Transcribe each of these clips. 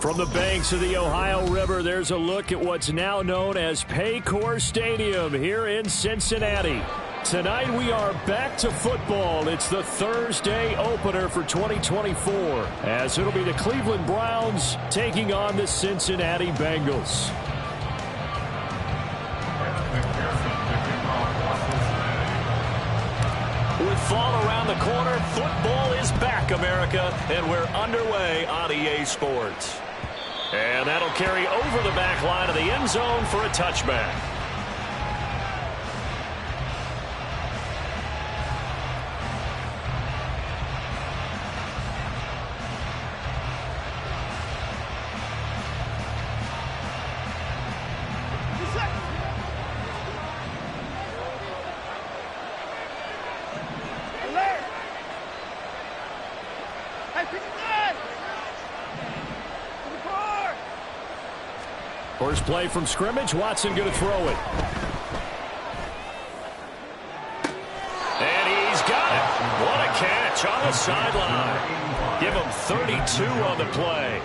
From the banks of the Ohio River, there's a look at what's now known as Paycor Stadium here in Cincinnati. Tonight we are back to football. It's the Thursday opener for 2024, as it'll be the Cleveland Browns taking on the Cincinnati Bengals. With fall around the corner, football is back, America, and we're underway on EA Sports. And that'll carry over the back line of the end zone for a touchback. First play from scrimmage, Watson going to throw it. And he's got it. What a catch on the sideline. Give him 32 on the play.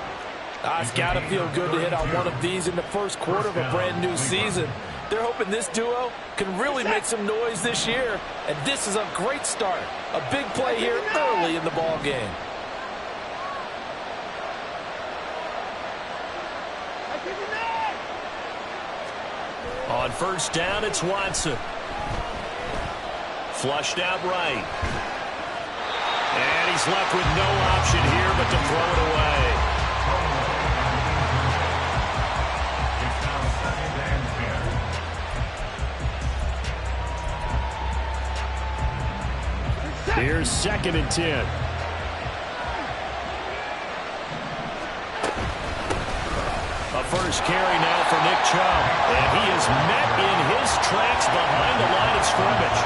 It's got to feel good to hit on one of these in the first quarter of a brand new season. They're hoping this duo can really make some noise this year, and this is a great start. A big play here early in the ball game. On first down, it's Watson. Flushed out right. And he's left with no option here but to throw it away. Here's 2nd and 10. A first carry now for Nick Chubb. And he is met in his tracks behind the line of scrimmage.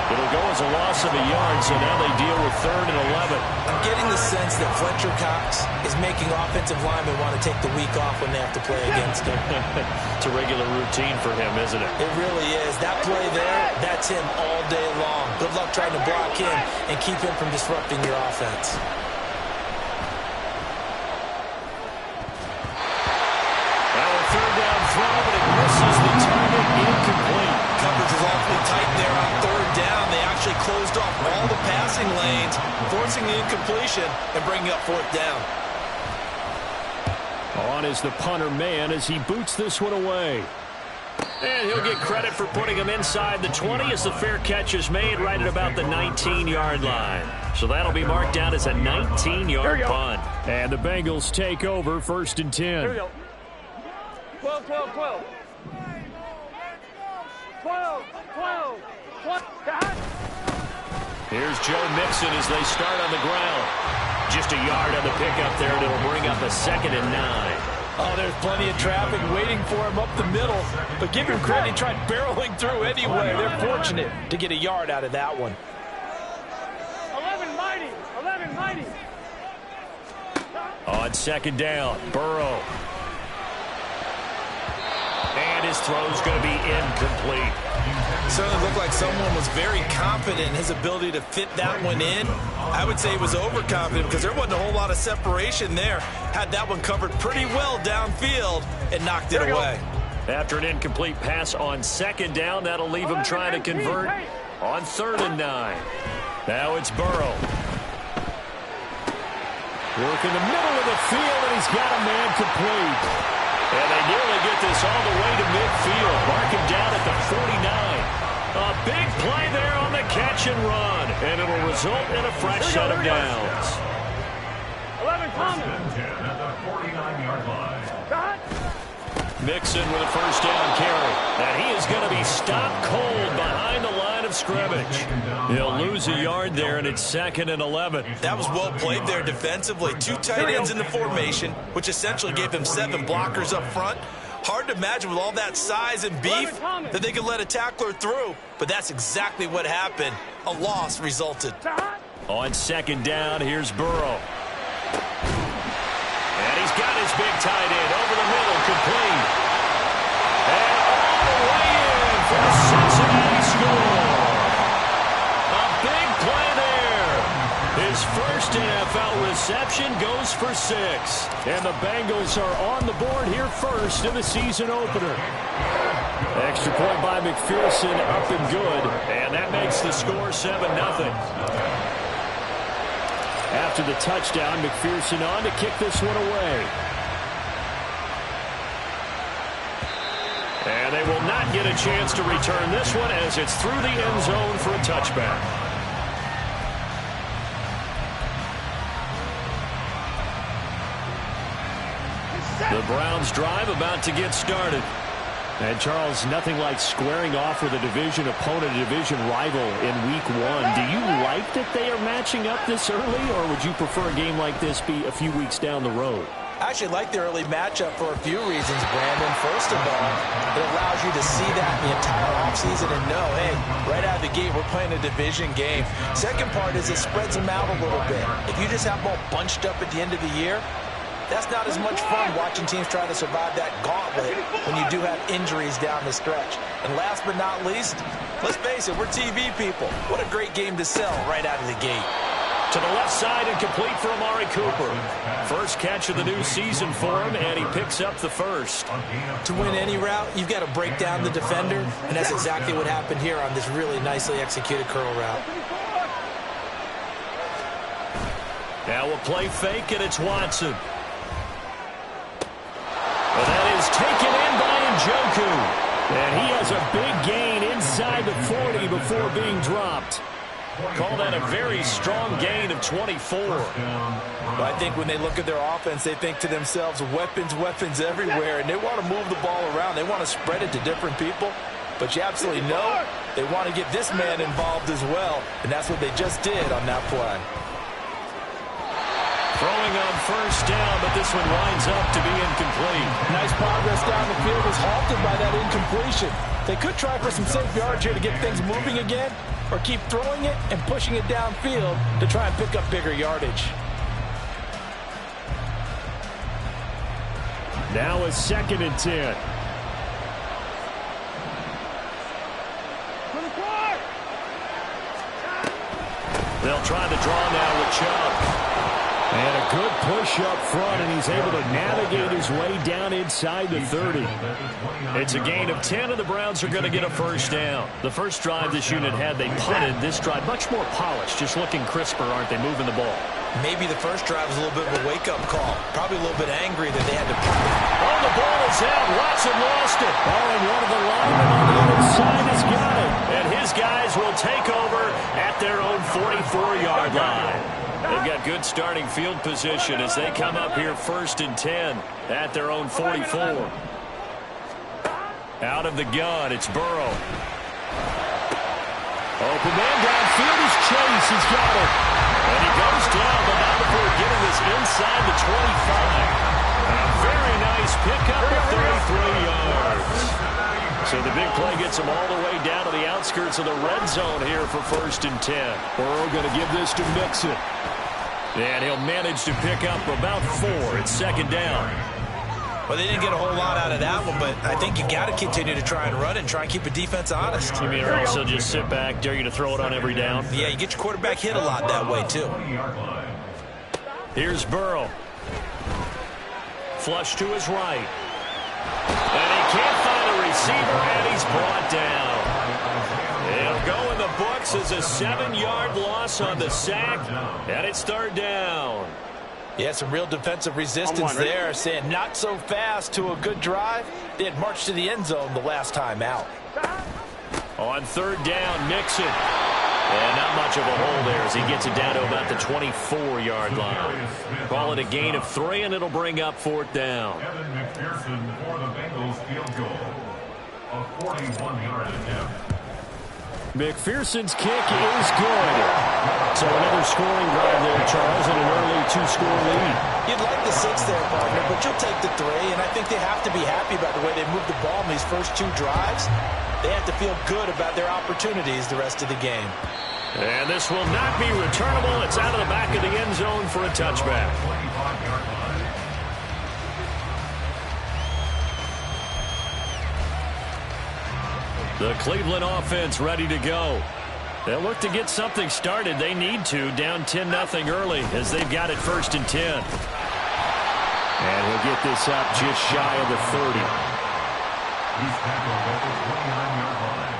It'll go as a loss of a yard, so now they deal with 3rd and 11. I'm getting the sense that Fletcher Cox is making offensive linemen want to take the week off when they have to play against him. It's a regular routine for him, isn't it? It really is. That play there, that's him all day long. Good luck trying to block him and keep him from disrupting your offense. But it misses the target, incomplete. Coverage was awfully tight there on 3rd down. They actually closed off all the passing lanes, forcing the incompletion and bringing up 4th down. On is the punter man as he boots this one away. And he'll get credit for putting him inside the 20 as the fair catch is made right at about the 19-yard line. So that'll be marked down as a 19-yard punt. And the Bengals take over 1st and 10. Here we go. 12, 12, 12. 12, 12, 12. Here's Joe Mixon as they start on the ground. Just a yard on the pickup there, and it'll bring up a 2nd and 9. Oh, there's plenty of traffic waiting for him up the middle. But give him credit, he tried barreling through anyway. They're fortunate to get a yard out of that one. 11 mighty. 11 mighty. On 2nd down, Burrow. And his throw's going to be incomplete. Certainly looked like someone was very confident in his ability to fit that one in. I would say he was overconfident because there wasn't a whole lot of separation there. Had that one covered pretty well downfield and knocked it away. After an incomplete pass on 2nd down, that'll leave him trying to convert on 3rd and 9. Now it's Burrow. Work in the middle of the field, and he's got a man complete. And they nearly get this all the way to midfield. Mark him down at the 49. A big play there on the catch and run. And it'll result in a fresh set of downs. 11 common. At the 49-yard line. Mixon with a first down carry. And he is going to be stopped cold behind the line of scrimmage. He'll lose a yard there, and it's 2nd and 11. That was well played there defensively. 2 tight ends in the formation, which essentially gave them 7 blockers up front. Hard to imagine with all that size and beef that they could let a tackler through, but that's exactly what happened. A loss resulted. On 2nd down, here's Burrow. And he's got his big tight end over the middle, complete. And all the way in for the Cincinnati score. A big play there. His first NFL reception reception, goes for 6. And the Bengals are on the board here first in the season opener. Extra point by McPherson, up and good. And that makes the score 7-0. After the touchdown, McPherson on to kick this one away. And they will not get a chance to return this one as it's through the end zone for a touchback. The Browns drive about to get started. And Charles, nothing like squaring off with a division opponent, a division rival in week 1. Do you like that they are matching up this early, or would you prefer a game like this be a few weeks down the road? I actually like the early matchup for a few reasons, Brandon. First of all, it allows you to see that in the entire offseason and know, hey, right out of the gate, we're playing a division game. Second part is it spreads them out a little bit. If you just have them all bunched up at the end of the year, that's not as much fun watching teams try to survive that gauntlet when you do have injuries down the stretch. And last but not least, let's face it, we're TV people. What a great game to sell right out of the gate. To the left side and complete for Amari Cooper. First catch of the new season for him, and he picks up the first. To win any route, you've got to break down the defender, and that's exactly what happened here on this really nicely executed curl route. Now we'll play fake, and it's Watson. And that is taken in by Njoku. And he has a big gain inside the 40 before being dropped. Call that a very strong gain of 24. I think when they look at their offense, they think to themselves, weapons, weapons everywhere, and they want to move the ball around. They want to spread it to different people. But you absolutely know they want to get this man involved as well, and that's what they just did on that play. Throwing on first down, but this one winds up to be incomplete. Nice progress down the field was halted by that incompletion. They could try for some safe yards here to get things moving again, or keep throwing it and pushing it downfield to try and pick up bigger yardage. Now a 2nd and 10. They'll try the draw now with Chubb. And a good push up front, and he's able to navigate his way down inside the 30. It's a gain of 10, and the Browns are going to get a first down. The first drive this unit had, they punted. This drive, much more polished, just looking crisper, aren't they, moving the ball? Maybe the first drive was a little bit of a wake-up call. Probably a little bit angry that they had to punt it. Oh, the ball is out. Watson lost it. Oh, and one of the linemen on the other side has got it. And his guys will take over at their own 44-yard line. They've got good starting field position as they come up here 1st and 10 at their own 44. Out of the gun, it's Burrow. Open man downfield is Chase. He's got it. And he goes down, but not before getting this inside the 25. A very nice pickup of 33 yards. So the big play gets him all the way down to the outskirts of the red zone here for 1st and 10. Burrow going to give this to Mixon. And he'll manage to pick up about 4. It's 2nd down. Well, they didn't get a whole lot out of that one, but I think you got to continue to try and run and try and keep a defense honest. You mean also just sit back, dare you to throw it on every down? Yeah, you get your quarterback hit a lot that way, too. Here's Burrow. Flush to his right. And he can't find a receiver, and he's brought down. He'll go in the books as a 7-yard loss on the sack, and it's 3rd down. Yeah, some real defensive resistance there, saying not so fast to a good drive. They had marched to the end zone the last time out. On 3rd down, Mixon. And not much of a hole there as he gets it down to about the 24-yard line. Call it a gain of 3, and it'll bring up 4th down. Kevin McPherson for the Bengals field goal. A 41-yard attempt. McPherson's kick is good. So another scoring drive there, Charles, and an early 2-score lead. You'd like the 6 there, partner, but you'll take the 3, and I think they have to be happy about the way they moved the ball in these first 2 drives. They have to feel good about their opportunities the rest of the game. And this will not be returnable. It's out of the back of the end zone for a touchback. The Cleveland offense ready to go. They'll look to get something started. They need to, down 10-0 early as they've got it 1st and 10. And he'll get this up just shy of the 30. He's tackled at the 29-yard line.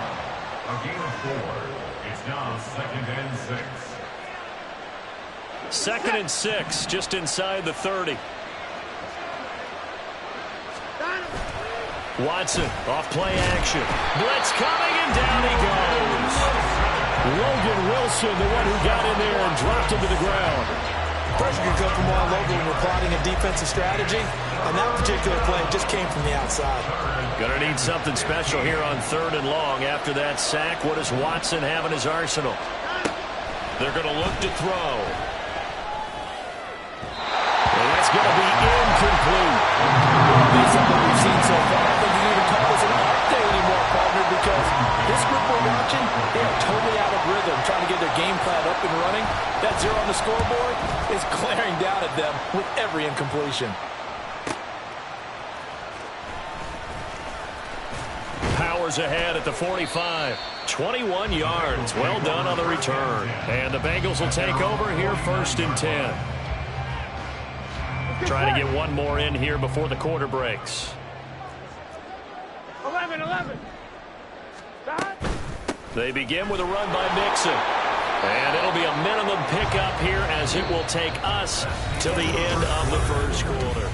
A gain of 4. It's now 2nd and 6. 2nd and 6, just inside the 30. Watson off play action. Blitz coming, and down he goes. Logan Wilson, the one who got in there and dropped him to the ground. Pressure can come from all over when we're plotting a defensive strategy, and that particular play just came from the outside. Gonna need something special here on 3rd and long. After that sack, what does Watson have in his arsenal? They're gonna look to throw. And that's gonna be incomplete. Based on what we've seen so far, I think you can even call this an update anymore, partner, because this group we're watching, they are totally out of rhythm, trying to get their game plan up and running. That 0 on the scoreboard is glaring down at them with every incompletion. Powers ahead at the 45. 21 yards. Well done on the return. And the Bengals will take over here 1st and 10. Trying to get one more in here before the quarter breaks. 11. They begin with a run by Mixon. And it'll be a minimum pickup here as it will take us to the end of the 1st quarter.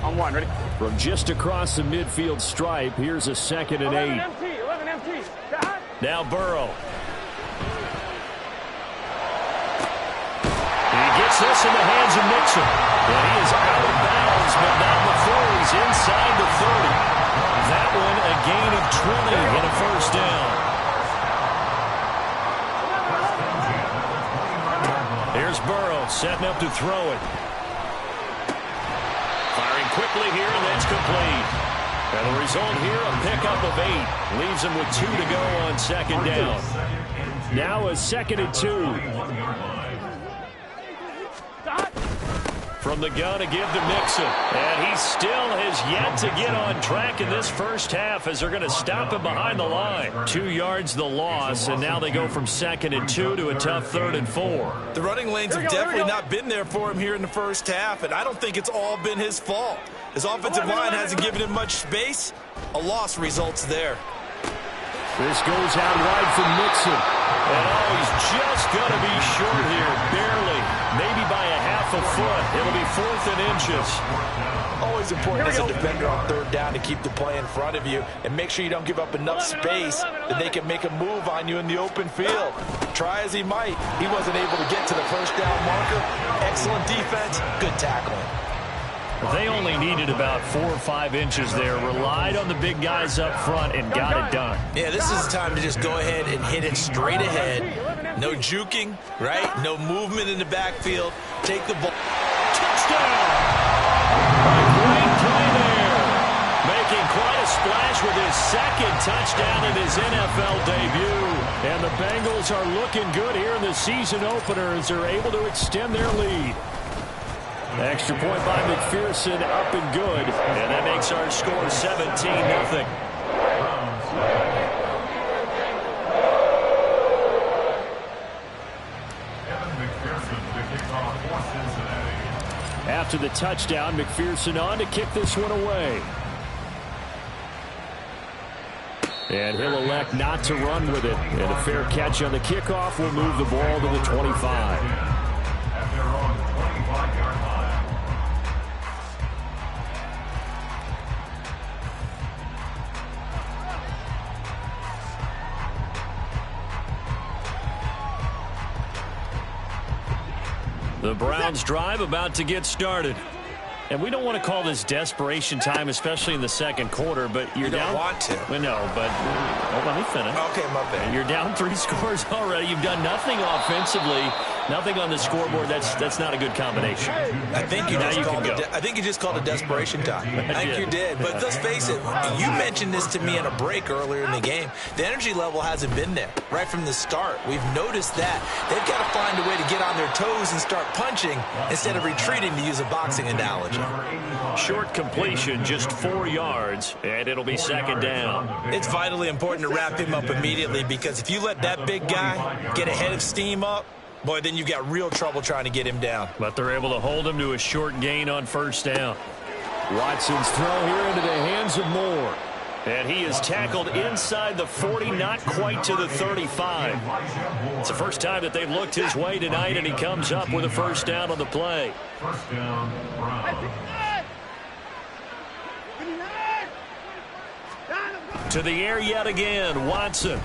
On 1, ready? From just across the midfield stripe, here's a 2nd and 8. 11 MT. Now Burrow. He gets this in the hands of Mixon. And he is out of bounds, but not before he's inside the 30. That one a gain of 20 and a 1st down. Here's Burrow setting up to throw it. Firing quickly here, and that's complete. And the result here, a pickup of 8. Leaves him with 2 to go on 2nd down. Now a 2nd and 2. From the gun to give to Mixon. And he still has yet to get on track in this 1st half as they're going to stop him behind the line. 2 yards the loss, and now they go from 2nd and 2 to a tough 3rd and 4. The running lanes have definitely not been there for him here in the 1st half, and I don't think it's all been his fault. His offensive line hasn't given him much space. A loss results there. This goes out wide from Mixon. And he's just going to be short here, barely, maybe by a half a foot. It'll be 4th and inches. Always important as a defender on 3rd down to keep the play in front of you and make sure you don't give up enough space that they can make a move on you in the open field. Try as he might, he wasn't able to get to the 1st down marker. Excellent defense, good tackling. They only needed about 4 or 5 inches there, relied on the big guys up front, and got it done. Yeah, this is the time to just go ahead and hit it straight ahead. No juking, right? No movement in the backfield. Take the ball. Touchdown! A great play there. Making quite a splash with his 2nd touchdown in his NFL debut. And the Bengals are looking good here in the season opener as they're able to extend their lead. Extra point by McPherson, up and good. And that makes our score 17-0. After the touchdown, McPherson on to kick this one away. And he'll elect not to run with it. And a fair catch on the kickoff will move the ball to the 25. The Browns drive about to get started. And we don't want to call this desperation time, especially in the 2nd quarter, but you're down. You don't want to. Well, no, but let me finish. Okay, my bad. You're down 3 scores already. You've done nothing offensively, nothing on the scoreboard. That's not a good combination. I think you just called it desperation time. I think you did. But let's face it, you mentioned this to me in a break earlier in the game. The energy level hasn't been there right from the start. We've noticed that. They've got to find a way to get on their their toes and start punching instead of retreating, to use a boxing analogy. Short completion, just 4 yards, and it'll be second down. It's vitally important to wrap him up immediately, because if you let that big guy get a head of steam up, boy, then you've got real trouble trying to get him down. But they're able to hold him to a short gain on first down. Watson's throw here into the hands of Moore. And he is tackled inside the 40, not quite to the 35. It's the first time that they've looked his way tonight, and he comes up with a first down on the play. First down, Browns. To the air yet again, Watson.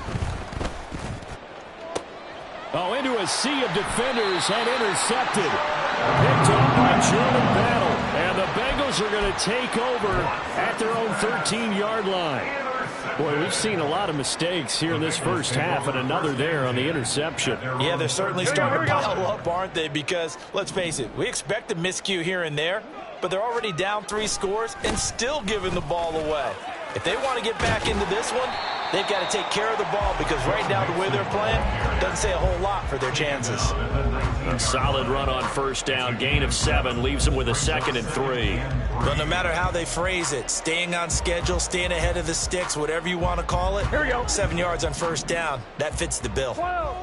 Oh, into a sea of defenders and intercepted. Picked up by Jordan Battle. And the Bengals are going to take over at their own 13-yard line. Boy, we've seen a lot of mistakes here in this first half, and another there on the interception. Yeah, they're certainly starting to pile up, aren't they? Because, let's face it, we expect a miscue here and there, but they're already down 3 scores and still giving the ball away. If they want to get back into this one, they've got to take care of the ball, because right now the way they're playing doesn't say a whole lot for their chances. A solid run on first down. Gain of 7 leaves them with a 2nd and 3. But no matter how they phrase it, staying on schedule, staying ahead of the sticks, whatever you want to call it, Here we go. 7 yards on first down, that fits the bill. 12.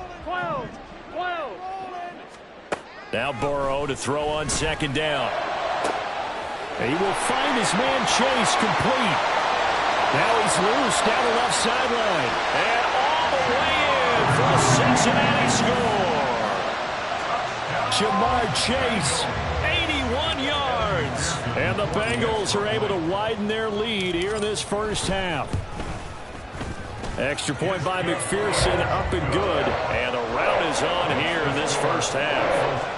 Now Burrow to throw on second down. He will find his man Chase complete. Now he's loose down the left sideline. And all the way in for a Cincinnati score. Jamar Chase, 81 yards. And the Bengals are able to widen their lead here in this first half. Extra point by McPherson, up and good. And the rout is on here in this first half.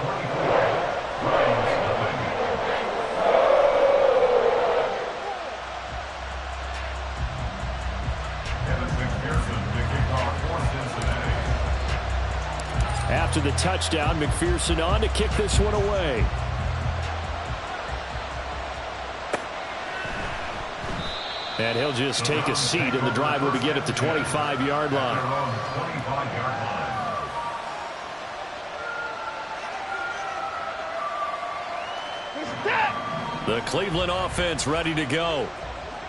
After the touchdown, McPherson on to kick this one away. And he'll just take a seat, and the drive will begin at the 25-yard line. The Cleveland offense ready to go.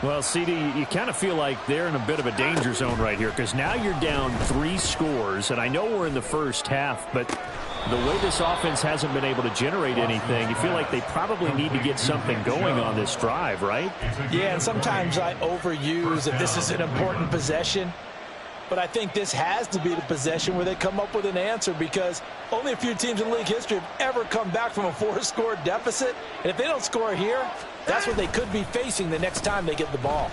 Well, CD, you kind of feel like they're in a bit of a danger zone right here, because now you're down 3 scores, and I know we're in the first half, but the way this offense hasn't been able to generate anything, you feel like they probably need to get something going on this drive, right? Yeah, and sometimes I overuse that this is an important possession, but I think this has to be the possession where they come up with an answer, because only a few teams in league history have ever come back from a 4-score deficit, and if they don't score here, that's what they could be facing the next time they get the ball.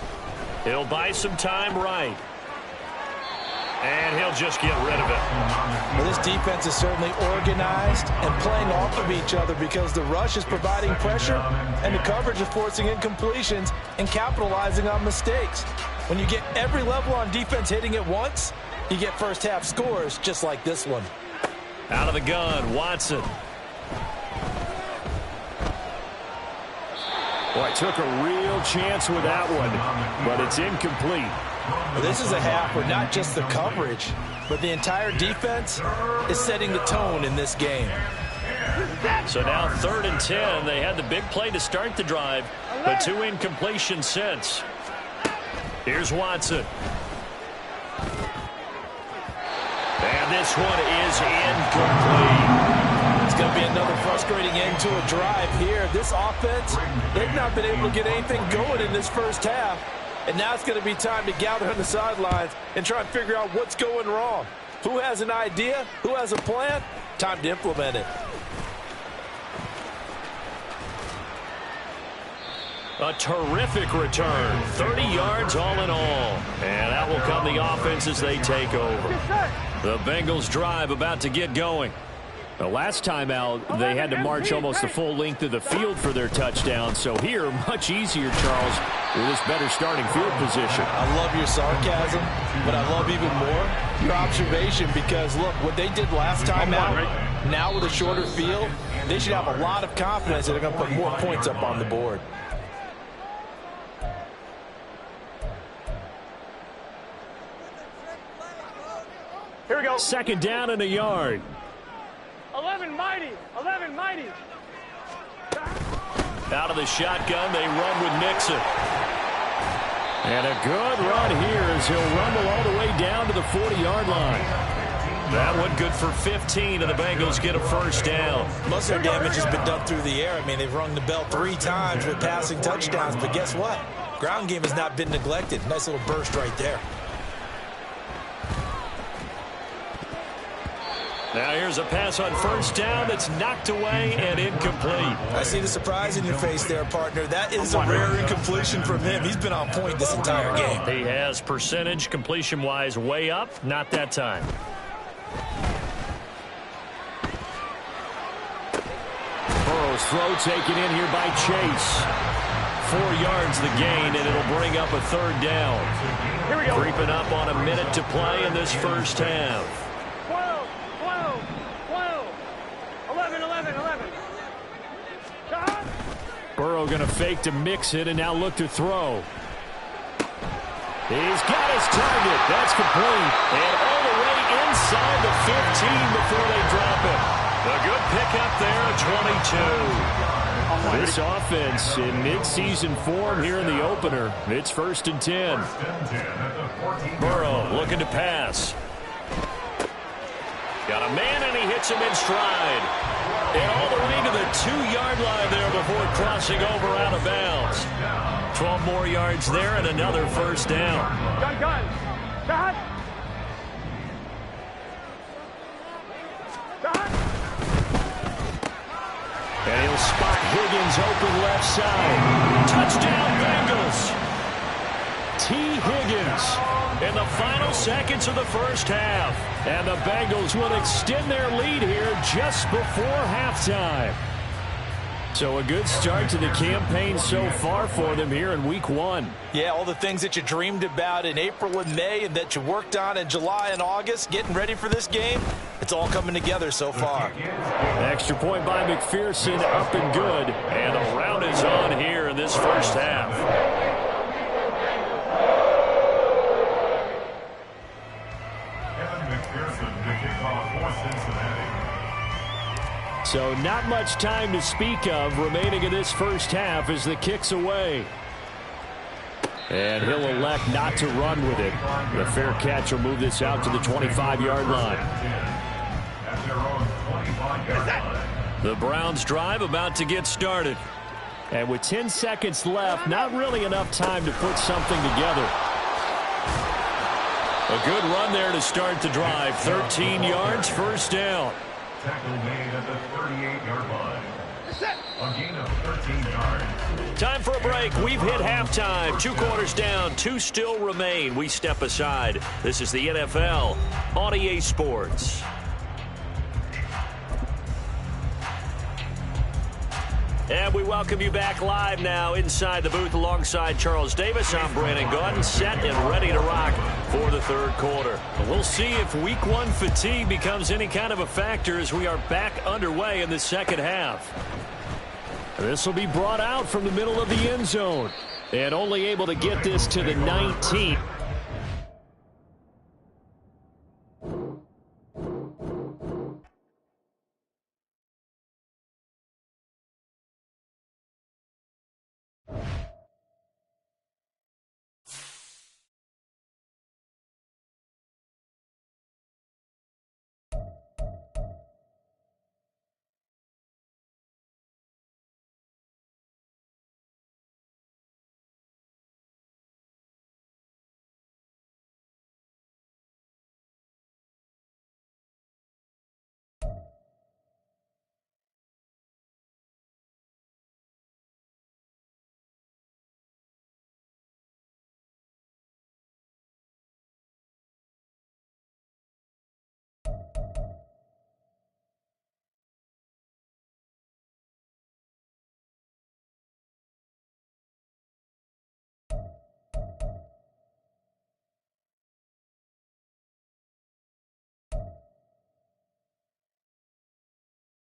He'll buy some time right. And he'll just get rid of it. Well, this defense is certainly organized and playing off of each other, because the rush is providing pressure and the coverage is forcing incompletions and capitalizing on mistakes. When you get every level on defense hitting at once, you get first half scores just like this one. Out of the gun, Watson. Boy, took a real chance with that one, but it's incomplete. Well, this is a half where not just the coverage, but the entire defense is setting the tone in this game. So now 3rd and 10. They had the big play to start the drive, but 2 incompletions since. Here's Watson. And this one is incomplete. It's going to be another frustrating end to a drive here. This offense, they've not been able to get anything going in this first half. And now it's going to be time to gather on the sidelines and try and figure out what's going wrong. Who has an idea? Who has a plan? Time to implement it. A terrific return. 30 yards all in all. And that will come the offense as they take over. The Bengals drive about to get going. The last time out, they had to march almost the full length of the field for their touchdown. So here, much easier, Charles, with this better starting field position. I love your sarcasm, but I love even more your observation, because, look, what they did last time out, now with a shorter field, they should have a lot of confidence that they're going to put more points up on the board. Here we go. 2nd down and a yard. 11. 11 mighty. 11 mighty. Out of the shotgun, they run with Mixon. And a good run here as he'll rumble all the way down to the 40-yard line. That one good for 15, and the Bengals get a first down. Most of their damage has been done through the air. I mean, they've rung the bell 3 times with passing touchdowns, but guess what? Ground game has not been neglected. Nice little burst right there. Now here's a pass on first down that's knocked away and incomplete. I see the surprise in your face there, partner. That is a rare incompletion from him. He's been on point this entire game. He has percentage completion-wise way up. Not that time. Burrow's throw taken in here by Chase. 4 yards the gain, and it'll bring up a third down. Here we go. Creeping up on a minute to play in this first half. 12, 12, 12, 11, 11, 11. Burrow going to fake to mix it and now look to throw. He's got his target. That's complete. And all the way inside the 15 before they drop it. A good pickup there at 22. This offense in mid-season form here in the opener. It's 1st and 10. Burrow looking to pass. Got a man and he hits him in stride. And all the way to the 2-yard line there before crossing over out of bounds. 12 more yards there and another first down. Gun. Shot. And he'll spot Higgins open left side. Touchdown Bengals. T. Higgins in the final seconds of the first half. And the Bengals will extend their lead here just before halftime. So a good start to the campaign so far for them here in week 1. Yeah, all the things that you dreamed about in April and May and that you worked on in July and August, getting ready for this game, it's all coming together so far. Extra point by McPherson, up and good. And the round is on here in this first half. So not much time to speak of remaining in this first half as the kick's away. And he'll elect not to run with it. The fair catch will move this out to the 25-yard line. The Browns drive about to get started. And with 10 seconds left, not really enough time to put something together. A good run there to start the drive. 13 yards, first down. Tackle made at the 38-yard line. A gain of 13 yards. Time for a break. We've hit halftime. 2 quarters down. 2 still remain. We step aside. This is the NFL on EA Sports. And we welcome you back live now inside the booth alongside Charles Davis. I'm Brandon Gaudin, set and ready to rock for the third quarter. We'll see if week 1 fatigue becomes any kind of a factor as we are back underway in the second half. This will be brought out from the middle of the end zone and only able to get this to the 19.